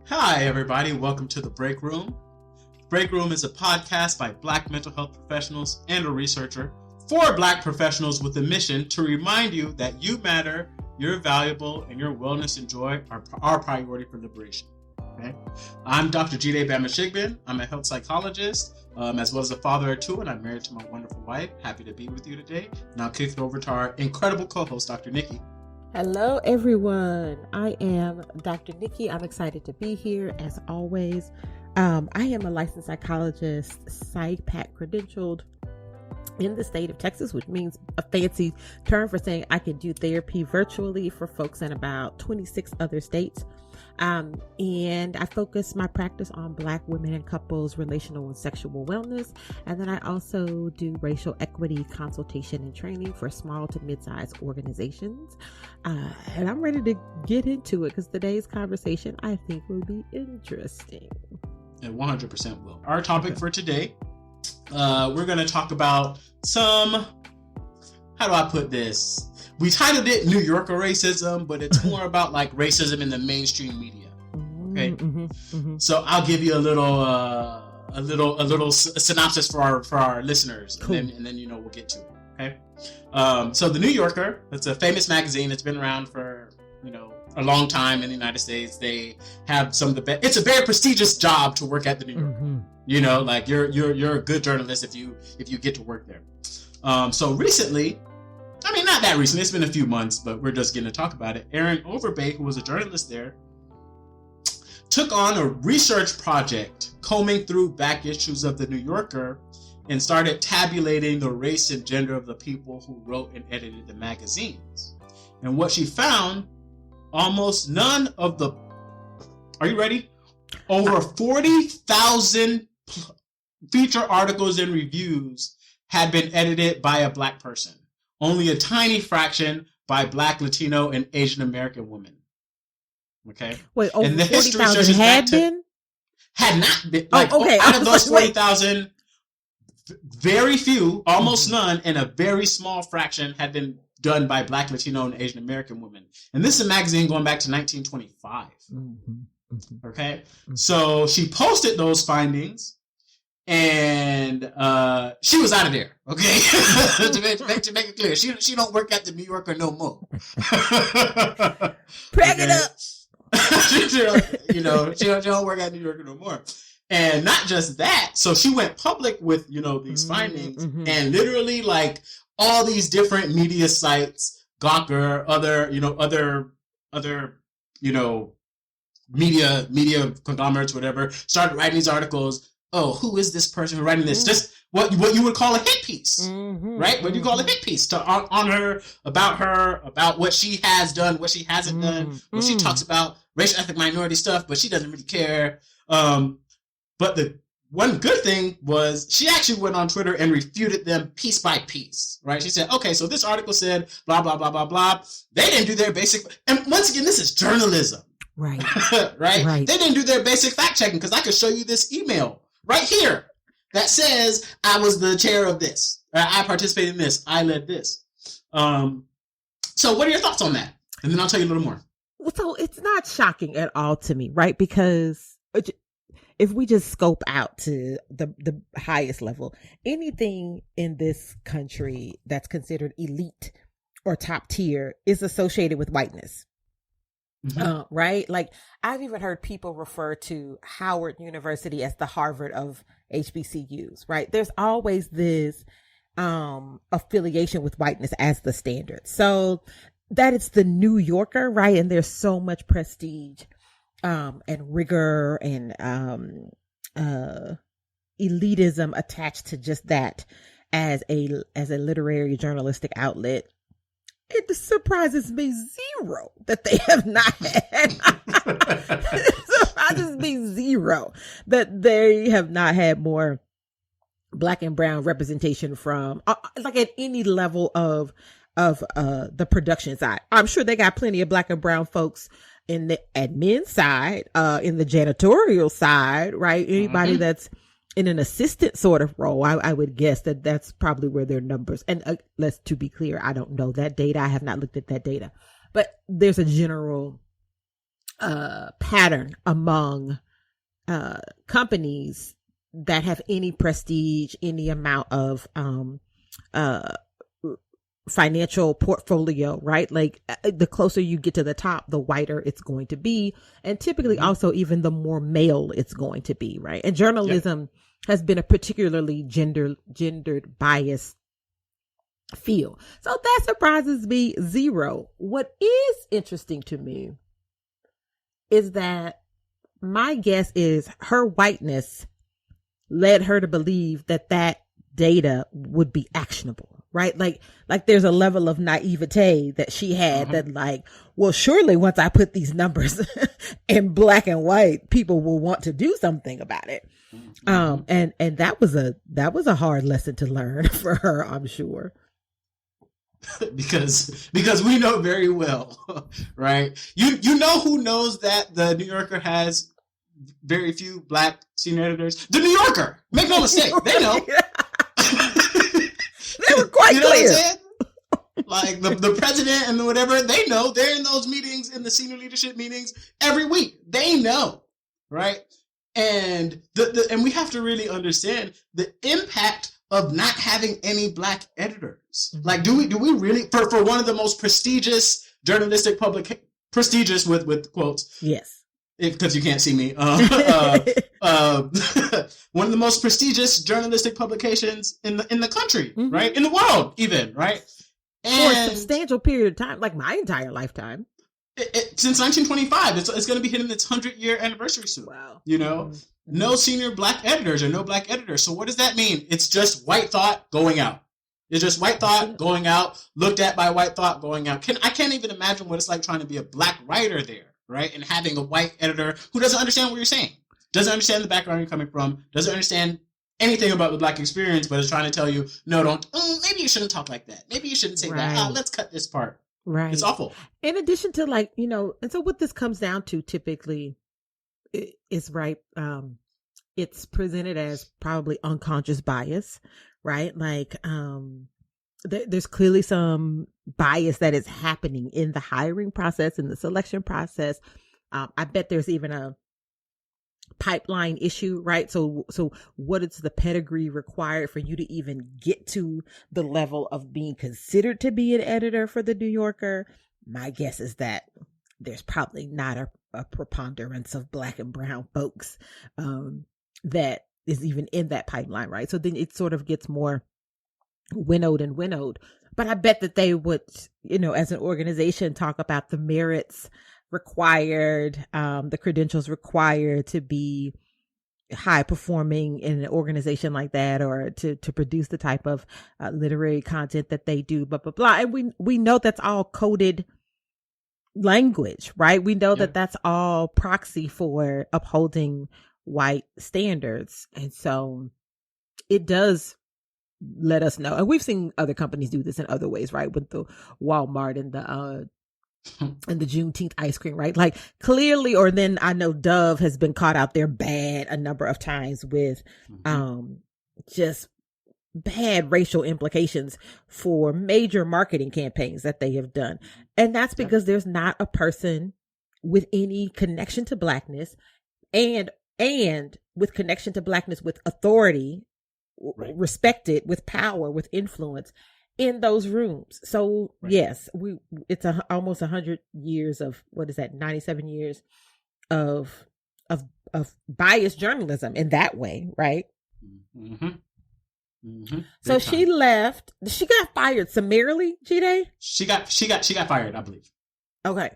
Hi, everybody. Welcome to The Break Room. Break Room is a podcast by Black mental health professionals and a researcher for Black professionals with a mission to remind you that you matter, you're valuable, and your wellness and joy are our priority for liberation. Okay? I'm Dr. Olajide Bamishigbin. I'm a health psychologist, as well as a father of two, and I'm married to my wonderful wife. Happy to be with you today. Now, kick it over to our incredible co-host, Dr. Nikki. Hello, everyone. I am Dr. Nikki. I'm excited to be here as always. I am a licensed psychologist, PsyPAC credentialed in the state of Texas, which means a fancy term for saying I can do therapy virtually for folks in about 26 other states. And I focus my practice on Black women and couples, relational and sexual wellness. And then I also do racial equity consultation and training for small to mid-sized organizations. And I'm ready to get into it because today's conversation I think will be interesting. It 100% will. Our topic for today, we're going to talk about some, how do I put this? We titled it New Yorker racism, but it's more about like racism in the mainstream media. Okay, so I'll give you a little synopsis for our listeners, cool. and then we'll get to it. Okay, so the New Yorker, it's a famous magazine. It's been around for a long time in the United States. They have some of the best. It's a very prestigious job to work at the New Yorker. Like you're a good journalist if you get to work there. So recently. I mean, not that recently. It's been a few months, but we're just going to talk about it. Aaron Overbay, who was a journalist there, took on a research project combing through back issues of the New Yorker and started tabulating the race and gender of the people who wrote and edited the magazines. And what she found, almost none of the... Are you ready? Over 40,000 feature articles and reviews had been edited by a Black person. Only a tiny fraction by Black, Latino, and Asian American women. Okay. Wait, over 40,000 had been? Had not been. Like, okay. Out of those 40,000, very few, almost none, and a very small fraction had been done by Black, Latino, and Asian American women. And this is a magazine going back to 1925. Okay. So she posted those findings. And she was out of there, okay? to make it clear, she don't work at the New Yorker no more. Pack it up. she don't work at New Yorker no more. And not just that, so she went public with these findings, and literally like all these different media sites, Gawker, other media conglomerates, whatever, started writing these articles. Oh, who is this person who's writing this? Just what you would call a hit piece, right? What you call a hit piece on her, about what she has done, what she hasn't done. When she talks about racial ethnic minority stuff, but she doesn't really care. But the one good thing was she actually went on Twitter and refuted them piece by piece, right? She said, okay, so this article said blah, blah, blah, blah, blah. They didn't do their basic, and once again, this is journalism. Right. right? They didn't do their basic fact checking because I could show you this email right here that says I was the chair of this. I participated in this. I led this. So what are your thoughts on that? And then I'll tell you a little more. So it's not shocking at all to me, right? Because if we just scope out to the highest level, anything in this country that's considered elite or top tier is associated with whiteness. Right? Like I've even heard people refer to Howard University as the Harvard of HBCUs, right? There's always this affiliation with whiteness as the standard. So that it's the New Yorker, right? And there's so much prestige and rigor and elitism attached to just that as a literary journalistic outlet. It surprises me zero that they have not had. It surprises me zero that they have not had more Black and brown representation from like at any level of the production side. I'm sure they got plenty of Black and brown folks in the admin side, in the janitorial side, right? Anybody that's in an assistant sort of role, I would guess that's probably where their numbers, and let's to be clear, I don't know that data. I have not looked at that data, but there's a general pattern among companies that have any prestige, any amount of financial portfolio, right? Like the closer you get to the top, the whiter it's going to be. And typically also even the more male it's going to be, right? And journalism has been a particularly gendered biased field. So that surprises me zero. What is interesting to me is that my guess is her whiteness led her to believe that that data would be actionable, right? Like there's a level of naivete that she had that like, well, surely once I put these numbers in black and white, people will want to do something about it. And that was a hard lesson to learn for her, I'm sure. because we know very well, right? You know who knows that the New Yorker has very few black senior editors? The New Yorker. Make no mistake, they know. They were quite clear. What I'm saying? Like the president and whatever, they know. They're in those meetings, in the senior leadership meetings every week. They know, right? And and we have to really understand the impact of not having any black editors. Like, do we really, for one of the most prestigious journalistic prestigious with quotes? Yes. Because you can't see me. One of the most prestigious journalistic publications in the country, right? In the world, even, right? And for a substantial period of time, like my entire lifetime. Since 1925, it's going to be hitting its 100-year anniversary soon. Wow. You know, no senior black editors or no black editors. So what does that mean? It's just white thought going out. It's just white thought going out, looked at by white thought going out. I can't even imagine what it's like trying to be a black writer there, right? And having a white editor who doesn't understand what you're saying, doesn't understand the background you're coming from, doesn't understand anything about the black experience, but is trying to tell you, no, don't, maybe you shouldn't talk like that. Maybe you shouldn't say that. Let's cut this part. Right. It's awful. In addition to, like, you know, and so what this comes down to typically is, right, it's presented as probably unconscious bias, right? Like, there's clearly some bias that is happening in the hiring process, in the selection process. I bet there's even a pipeline issue, right? So what is the pedigree required for you to even get to the level of being considered to be an editor for the New Yorker? My guess is that there's probably not a preponderance of black and brown folks that is even in that pipeline, right? So then it sort of gets more winnowed and winnowed. But I bet that they would, you know, as an organization, talk about the merits required, the credentials required to be high performing in an organization like that, or to produce the type of literary content that they do, blah, blah, blah. And we know that's all coded language, right? We know that that's all proxy for upholding white standards. And so it does let us know. And we've seen other companies do this in other ways, right? With the Walmart and the Juneteenth ice cream, right? Like clearly, or then I know Dove has been caught out there bad a number of times with just bad racial implications for major marketing campaigns that they have done. And that's because there's not a person with any connection to blackness and with connection to blackness, with authority, respected, with power, with influence in those rooms. So yes, it's almost 100 years of, what is that, 97 years of biased journalism in that way, right? So she left. She got fired summarily, Jide? She got fired, I believe. Okay.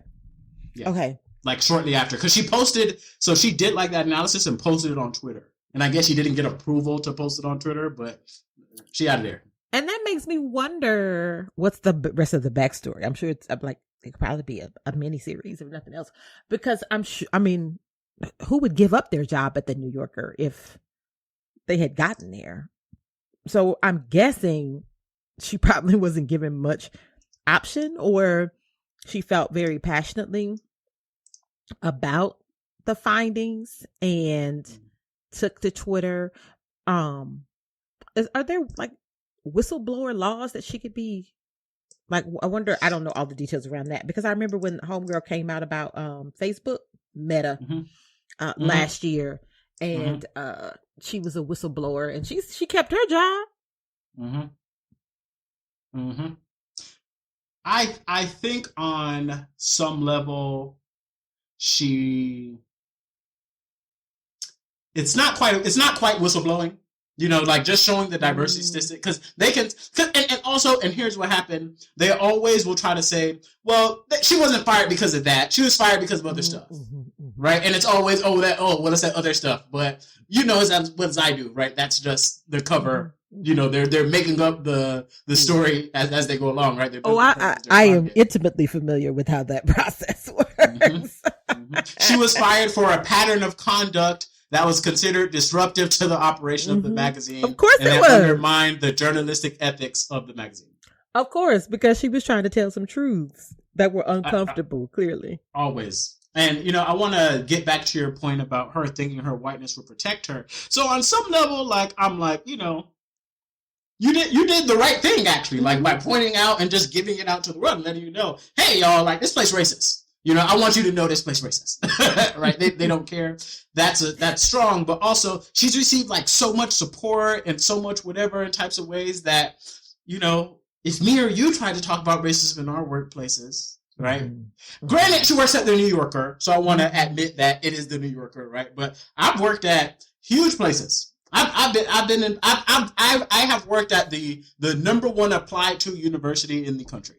Yeah. Okay. Like shortly after, because she posted, so she did like that analysis and posted it on Twitter. And I guess she didn't get approval to post it on Twitter, but she out of there. And that makes me wonder what's the rest of the backstory. I'm sure it's like, it could probably be a mini series if nothing else, because I'm sure, I mean, who would give up their job at the New Yorker if they had gotten there? So I'm guessing she probably wasn't given much option, or she felt very passionately about the findings and took to Twitter. Are there like whistleblower laws that she could be like? I wonder, I don't know all the details around that, because I remember when Homegirl came out about Facebook, Meta last year, and she was a whistleblower, and she kept her job. I think on some level it's not quite whistleblowing. You know, like just showing the diversity statistic, because they can, and here's what happened. They always will try to say, well, she wasn't fired because of that. She was fired because of other stuff, right? And it's always, what is that other stuff? But you know, as I do, right? That's just the cover. You know, they're making up the story as they go along, right? I am intimately familiar with how that process works. She was fired for a pattern of conduct that was considered disruptive to the operation of the magazine. Of course and it that was. undermined the journalistic ethics of the magazine. Of course, because she was trying to tell some truths that were uncomfortable, clearly. Always. And, you know, I want to get back to your point about her thinking her whiteness would protect her. So on some level, like, I'm like, you know, you did the right thing, actually, like by pointing out and just giving it out to the world and letting you know, hey, y'all, like, this place racist. You know, I want you to know this place racist, right? They don't care. That's strong, but also she's received like so much support and so much whatever in types of ways that, you know, if me or you try to talk about racism in our workplaces, right? Granted, she works at the New Yorker, so I want to admit that it is the New Yorker, right? But I've worked at huge places. I have worked at the number one applied to university in the country.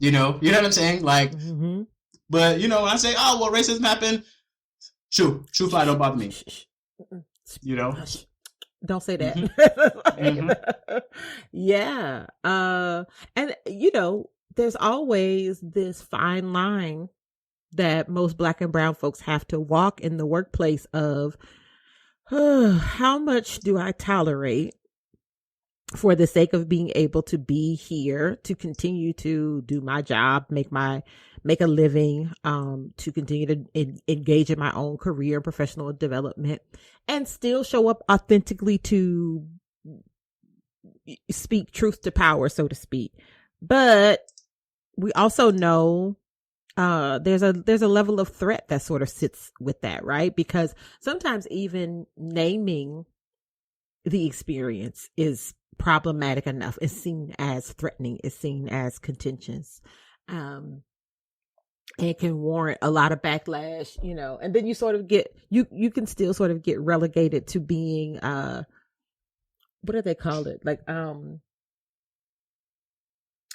You know what I'm saying? Like. But, you know, when I say, oh, well, racism happened, true fly, don't bother me. You know? Don't say that. Yeah. And, you know, there's always this fine line that most Black and brown folks have to walk in the workplace of, how much do I tolerate for the sake of being able to be here, to continue to do my job, make a living, to continue to engage in my own career and professional development, and still show up authentically to speak truth to power, so to speak. But we also know there's a level of threat that sort of sits with that, right? Because sometimes even naming the experience is problematic enough. It's seen as threatening. It's seen as contentious. It can warrant a lot of backlash, you know, and then you sort of get, you can still sort of get relegated to being, what do they call it? Like,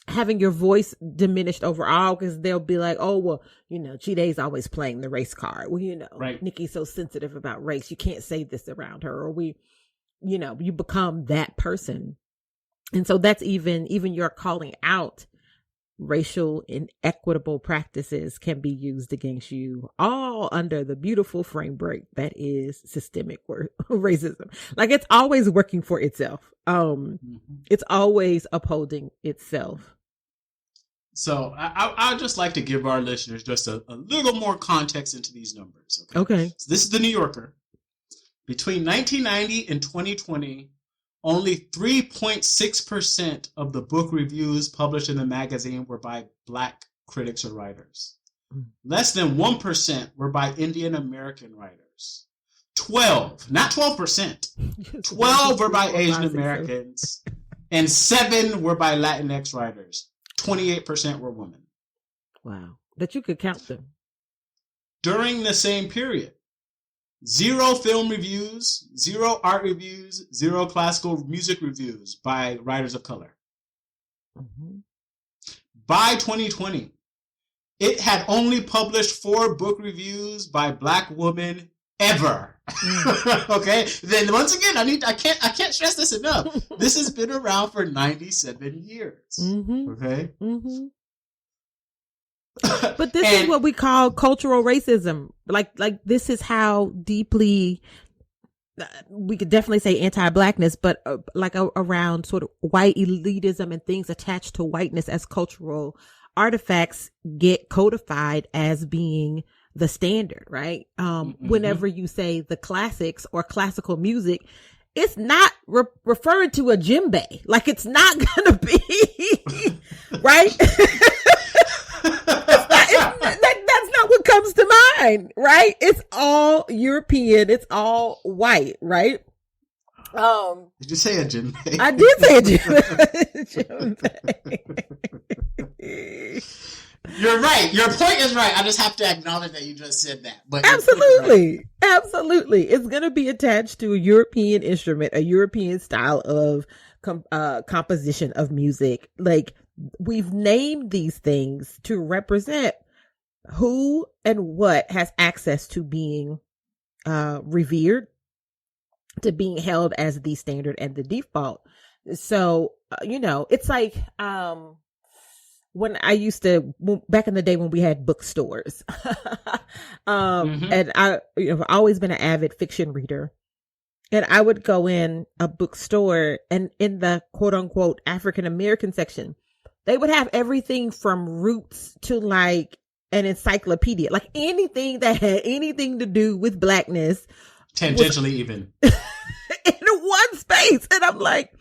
having your voice diminished overall, because they'll be like, oh, well, you know, Chide's always playing the race card. Well, you know, right. Nikki's so sensitive about race. You can't say this around her, or you know, you become that person. And so that's even your calling out racial inequitable practices can be used against you, all under the beautiful framework that is systemic racism. Like, it's always working for itself. It's always upholding itself. So I'd just like to give our listeners just a little more context into these numbers. Okay. So this is the New Yorker. Between 1990 and 2020, only 3.6% of the book reviews published in the magazine were by Black critics or writers. Less than 1% were by Indian American writers. not 12%. 12 were by Asian Americans, and 7 were by Latinx writers. 28% were women. Wow. That you could count them. During the same period, 0 film reviews, 0 art reviews, 0 classical music reviews by writers of color. By 2020, it had only published 4 book reviews by Black women ever. Okay. Then once again, I can't stress this enough. This has been around for 97 years. Okay. But this is what we call cultural racism. Like this is how deeply we could definitely say anti-Blackness, but around sort of white elitism and things attached to whiteness as cultural artifacts get codified as being the standard, right? Whenever you say the classics or classical music, it's not referring to a djembe. Like, it's not gonna be right. That's not not what comes to mind, right? It's all European. It's all white, right? Did you say a djembe? I did say a djembe. You're right. Your point is right. I just have to acknowledge that you just said that. But absolutely, absolutely, it's going to be attached to a European instrument, a European style of composition of music. Like, we've named these things to represent who and what has access to being revered, to being held as the standard and the default. So, it's like, when I used to, back in the day when we had bookstores, and I've always been an avid fiction reader, and I would go in a bookstore, and in the quote unquote African American section, they would have everything from Roots to like an encyclopedia, like anything that had anything to do with Blackness, tangentially even in one space. And I'm like,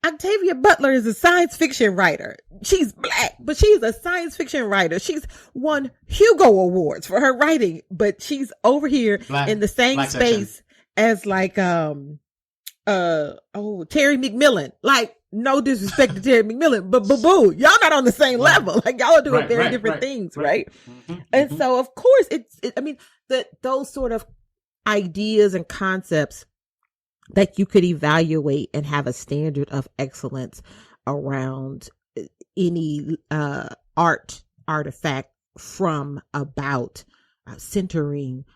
Octavia Butler is a science fiction writer. She's Black, but she's a science fiction writer. She's won Hugo Awards for her writing, but she's over here in the same space section as like, Terry McMillan. Like, no disrespect to Terry McMillan, but boo, y'all not on the same level. Like, y'all are doing very different things, right? And so, of course, those sort of ideas and concepts that you could evaluate and have a standard of excellence around any artifact from, about, centering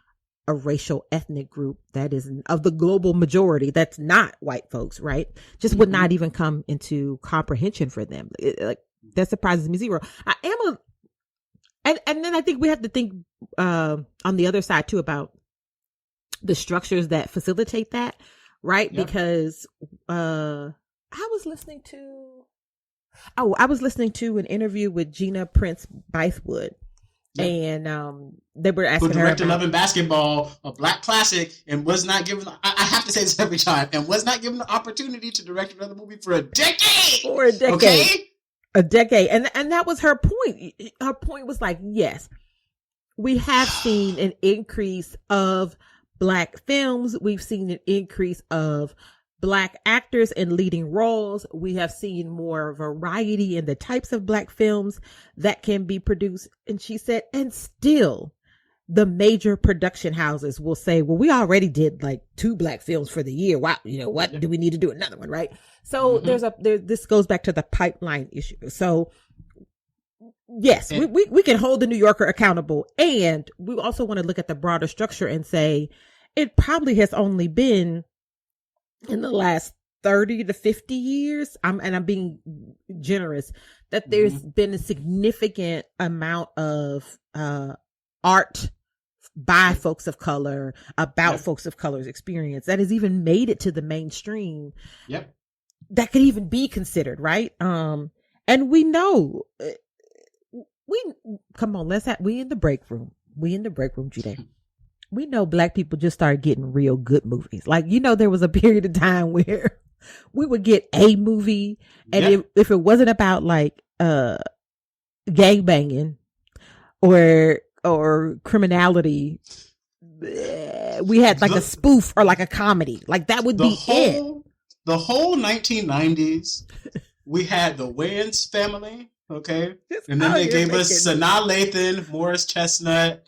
a racial ethnic group that is of the global majority that's not white folks, right? Just would not even come into comprehension for them. That surprises me zero. And then I think we have to think on the other side too about the structures that facilitate that. Right. Yep. Because, I was listening to an interview with Gina Prince Bythewood. Yep. And, they were asking her directed Love and Basketball, a Black classic, and was not given, I have to say this every time, and was not given the opportunity to direct another movie for a decade. Okay? A decade. And that was her point. Her point was like, yes, we have seen an increase of Black films. We've seen an increase of Black actors in leading roles. We have seen more variety in the types of Black films that can be produced. And she said, and still the major production houses will say, well, we already did like 2 Black films for the year. Wow. You know what? Do we need to do another one? Right. So this goes back to the pipeline issue. So yes, we can hold the New Yorker accountable. And we also want to look at the broader structure and say, it probably has only been in the last 30 to 50 years, I'm being generous, that there's been a significant amount of art by folks of color, about folks of color's experience, that has even made it to the mainstream. Yep. That could even be considered, right? And we know, we in the break room, Jude. We know Black people just started getting real good movies. Like, there was a period of time where we would get a movie, and if it wasn't about like gangbanging or criminality, we had like a spoof or like a comedy. Like, that would be it. The whole 1990s, we had the Wayans family, okay? And then they gave us Sanaa Lathan, Morris Chestnut,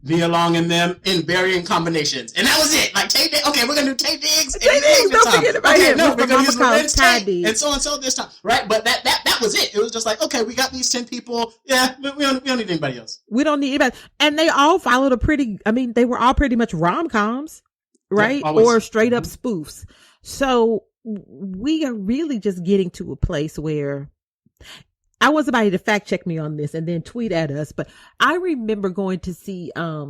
Nia Long, and them in varying combinations, and that was it. Like, Tay Diggs, okay, we're gonna do Tay Diggs. Don't forget about him. No, we're gonna use Lorenz Tate, and so this time, right? But that was it. It was just like, okay, we got these 10 people. Yeah, we don't need anybody else. We don't need anybody, and they all followed they were all pretty much rom-coms, right? Yeah, or straight up spoofs. So we are really just getting to a place where, I want somebody to fact check me on this and then tweet at us, but I remember going to see, my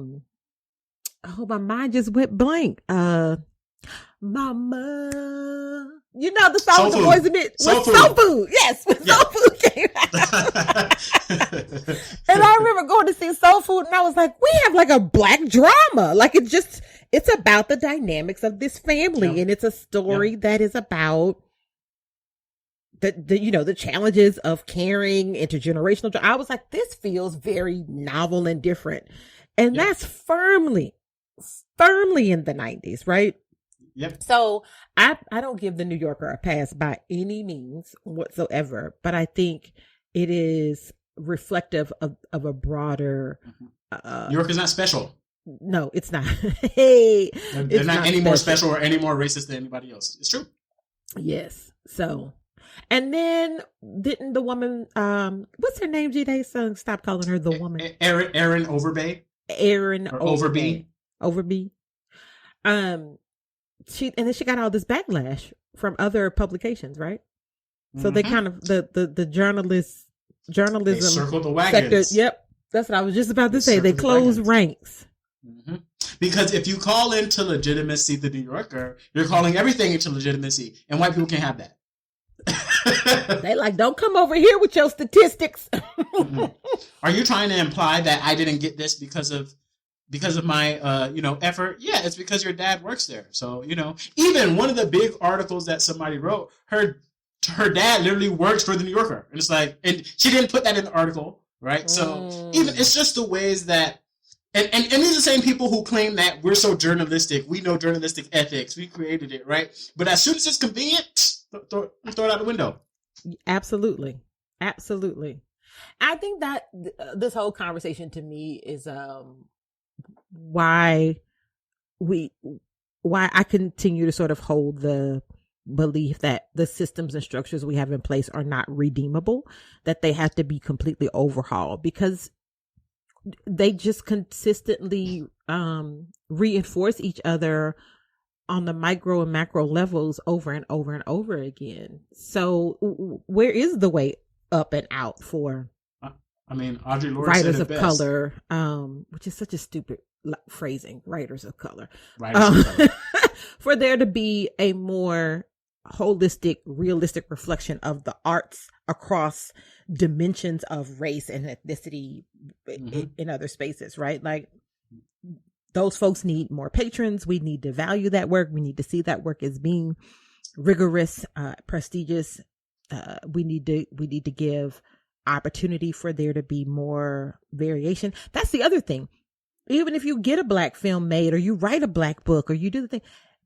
mind just went blank. Mama, the song with the boys in it was Soul Food. Yes, when Soul Food came out. And I remember going to see Soul Food, and I was like, we have like a Black drama. Like, it's about the dynamics of this family, and it's a story that is about the challenges of caring, intergenerational. I was like, this feels very novel and different. And that's firmly in the 90s, right? Yep. So I don't give the New Yorker a pass by any means whatsoever, but I think it is reflective of a broader. New York is not special. No, it's not. Hey, they're not any more special or any more racist than anybody else. It's true. Yes. So, and then didn't the woman, what's her name? G-Day's son, stop calling her the woman. Erin Overbay. Erin Overby. Overby. And then she got all this backlash from other publications, right? So they kind of the journalism they circled the wagons. Sector. Yep, that's what I was just about to say. They closed ranks. Mm-hmm. Because if you call into legitimacy the New Yorker, you're calling everything into legitimacy, and white people can't have that. They like, don't come over here with your statistics. Mm-hmm. Are you trying to imply that I didn't get this because of my effort? Yeah, it's because your dad works there. So even one of the big articles that somebody wrote, her dad literally works for the New Yorker, and it's like, and she didn't put that in the article, right? So even it's just the ways that. And these are the same people who claim that we're so journalistic. We know journalistic ethics. We created it, right? But as soon as it's convenient, throw it out the window. Absolutely. Absolutely. I think that this whole conversation to me is why I continue to sort of hold the belief that the systems and structures we have in place are not redeemable, that they have to be completely overhauled, because they just consistently reinforce each other on the micro and macro levels over and over and over again. So where is the way up and out for Audre Lorde writers said it of best. Color, which is such a stupid phrasing, writers of color. For there to be a more holistic, realistic reflection of the arts across dimensions of race and ethnicity in other spaces, right? Like, those folks need more patrons. We need to value that work. We need to see that work as being rigorous, prestigious. We need to give opportunity for there to be more variation. That's the other thing. Even if you get a Black film made, or you write a Black book, or you do the thing,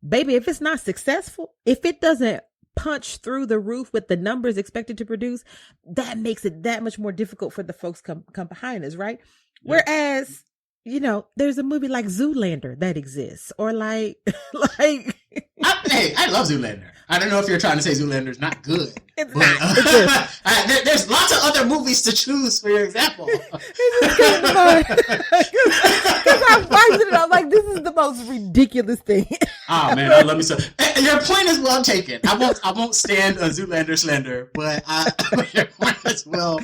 baby, if it's not successful, if it doesn't punch through the roof with the numbers expected to produce, that makes it that much more difficult for the folks come behind us, right? Yeah. Whereas, there's a movie like Zoolander that exists, or like I love Zoolander. I don't know if you're trying to say Zoolander's not good. It's not. There's lots of other movies to choose for your example. It's just kind of fun. Because I watched it and I'm like, this is the most ridiculous thing. Oh man, I love you so. Your point is well taken. I won't stand a Zoolander slander, but your point is well.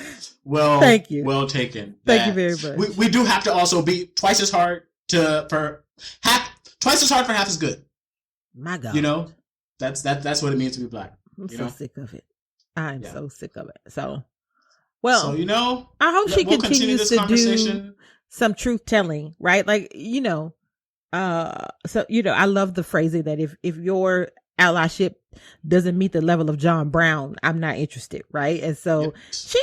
Thank you. Well taken. Thank you very much. We do have to also be twice as hard for half as good. My God. That's what it means to be Black. I'm so sick of it. I'm so sick of it. So I hope she continues to do some truth telling, right? Like, I love the phrasing that if your allyship doesn't meet the level of John Brown, I'm not interested, right? And so she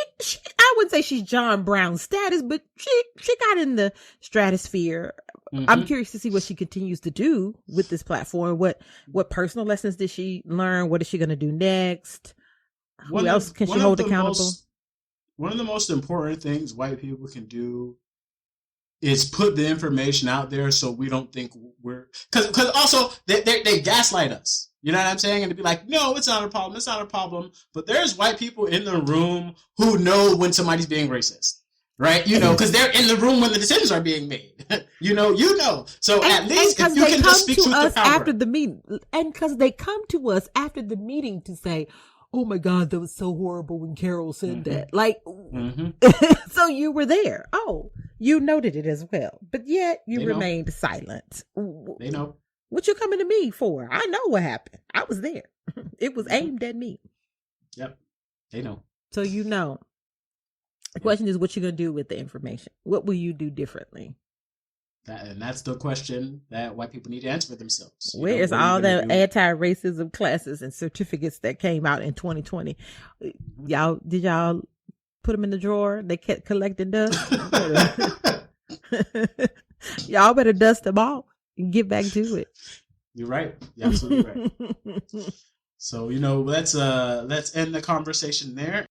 I wouldn't say she's John Brown status, but she got in the stratosphere. Mm-hmm. I'm curious to see what she continues to do with this platform. What personal lessons did she learn? What is she going to do next? Who else can she hold accountable? One of the most important things white people can do is put the information out there so we don't think we're... Because also, they gaslight us. You know what I'm saying? And to be like, no, it's not a problem. It's not a problem. But there's white people in the room who know when somebody's being racist. Right? Because they're in the room when the decisions are being made. So at least if you can just speak to us after the meeting. And because they come to us after the meeting to say, oh my God, that was so horrible when Carol said that. Like, so you were there. Oh, you noted it as well. But yet you remained silent. They know. What you coming to me for? I know what happened. I was there. It was aimed at me. Yep. They know. So The question is, what you going to do with the information? What will you do differently? And that's the question that white people need to answer for themselves. Where is what are you all gonna the do? anti-racism classes and certificates that came out in 2020? Did y'all put them in the drawer? They kept collecting dust. Y'all better dust them off and get back to it. You're right. You're absolutely right. So, let's end the conversation there.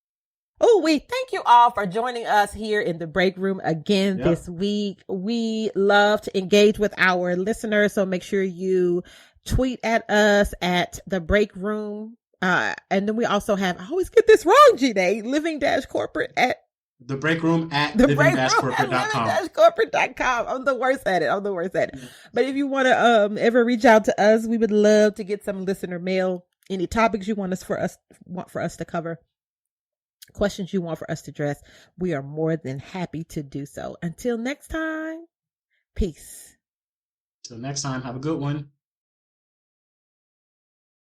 Oh, we thank you all for joining us here in the break room again this week. We love to engage with our listeners, so make sure you tweet at us at the break room. And then we also have, I always get this wrong, Janae, living-corporate at the break room at living-corporate.com. living-corporate.com. I'm the worst at it. But if you want to ever reach out to us, we would love to get some listener mail. Any topics you want for us to cover, questions you want for us to address, we are more than happy to do so. Until next time, peace. Till next time, have a good one.